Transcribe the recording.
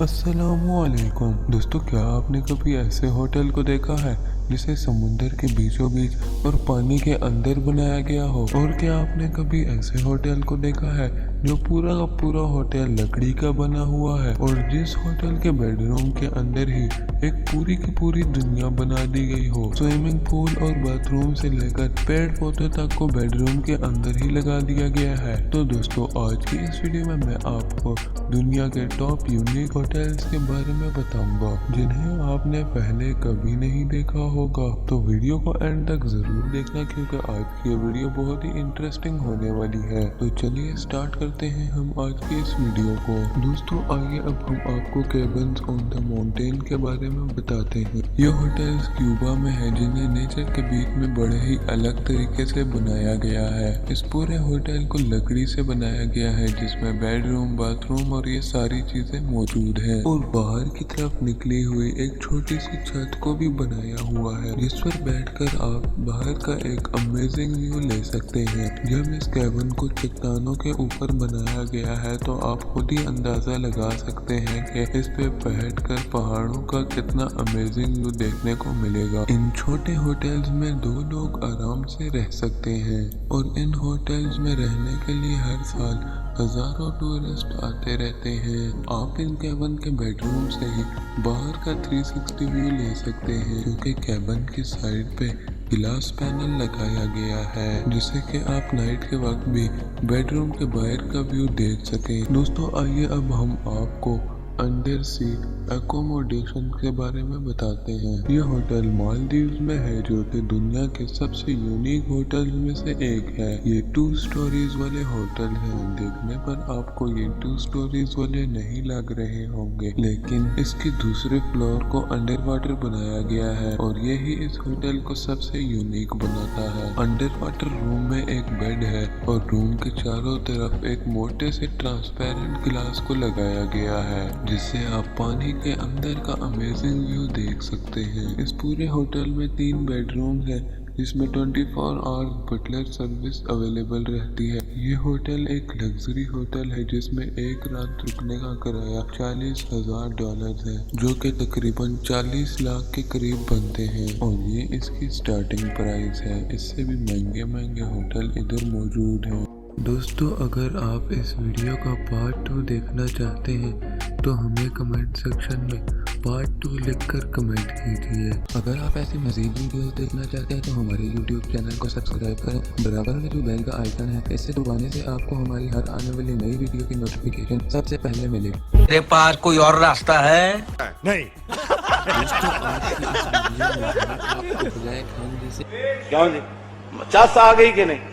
अस्सलामुअलैकुम दोस्तों, क्या आपने कभी ऐसे होटल को देखा है जिसे समुंदर के बीचों बीच और पानी के अंदर बनाया गया हो? और क्या आपने कभी ऐसे होटल को देखा है जो पूरा का पूरा होटल लकड़ी का बना हुआ है और जिस होटल के बेडरूम के अंदर ही एक पूरी की पूरी दुनिया बना दी गई हो? स्विमिंग पूल और बाथरूम से लेकर पेड़ पौधे तक को बेडरूम के अंदर ही लगा दिया गया है। तो दोस्तों, आज की इस वीडियो में मैं आपको दुनिया के टॉप यूनिक होटल्स के बारे में बताऊंगा जिन्हें आपने पहले कभी नहीं देखा होगा। तो वीडियो को एंड तक जरूर देखना क्योंकि आज की ये वीडियो बहुत ही इंटरेस्टिंग होने वाली है। तो चलिए स्टार्ट करते हैं हम आज की इस वीडियो को। दोस्तों आइए अब हम आपको केबन्स ऑन द माउंटेन के बारे में बताते हैं। ये होटल्स क्यूबा में है जिन्हें नेचर के बीच में बड़े ही अलग तरीके से बनाया गया है। इस पूरे होटल को लकड़ी से बनाया गया है जिसमें बेडरूम, बाथरूम और ये सारी चीजें मौजूद हैं। और बाहर की तरफ निकली हुई एक छोटी सी छत को भी बनाया हुआ है जिस पर बैठकर आप बाहर का एक अमेजिंग व्यू ले सकते हैं। जब इस कैबिन को चट्टानों के ऊपर बनाया गया है तो आप खुद ही अंदाजा लगा सकते हैं कि इस पे बैठकर पहाड़ों का कितना अमेजिंग व्यू देखने को मिलेगा। इन छोटे होटल्स में 2 लोग आराम से रह सकते हैं और इन होटल्स में रहने के लिए हर साल हजारों टूरिस्ट आते रहते हैं। आप इन कैबिन के बेडरूम से ही बाहर का 360 व्यू ले सकते हैं क्योंकि कैबिन की साइड पे ग्लास पैनल लगाया गया है जिससे कि आप नाइट के वक्त भी बेडरूम के बाहर का व्यू देख सकें। दोस्तों आइए अब हम आपको अंडर सी एकोमोडेशन के बारे में बताते हैं। ये होटल मालदीव्स में है जो कि दुनिया के सबसे यूनिक होटल में से एक है। ये 2 स्टोरीज वाले होटल हैं। देखने पर आपको ये 2 स्टोरीज वाले नहीं लग रहे होंगे, लेकिन इसके दूसरे फ्लोर को अंडर वाटर बनाया गया है और यही इस होटल को सबसे यूनिक बनाता है। अंडर वाटर रूम में एक बेड है और रूम के चारों तरफ एक मोटे से ट्रांसपेरेंट ग्लास को लगाया गया है जिससे आप पानी के अंदर का अमेजिंग व्यू देख सकते हैं। इस पूरे होटल में 3 बेडरूम है जिसमें 24 आवर्स बटलर सर्विस अवेलेबल रहती है। ये होटल एक लग्जरी होटल है जिसमें एक रात रुकने का किराया $40,000 है जो कि तकरीबन 40 लाख के करीब बनते हैं और ये इसकी स्टार्टिंग प्राइस है। इससे भी महंगे महंगे होटल इधर मौजूद हैं। दोस्तों अगर आप इस वीडियो का पार्ट 2 देखना चाहते हैं तो हमें कमेंट सेक्शन में पार्ट 2 लिखकर कमेंट कीजिए। अगर आप ऐसी मज़ीद वीडियोस देखना चाहते हैं तो हमारे YouTube चैनल को सब्सक्राइब करें। बराबर में जो बेल का आइकन है इसे दबाने से आपको हमारी हर आने वाली नई वीडियो की नोटिफिकेशन सबसे पहले मिले। तेरे पास कोई और रास्ता है? नहीं। दोस्तों आज की इस वीडियो में आपको बुलाए खान जी से क्यों जी 50 आ गई कि नहीं?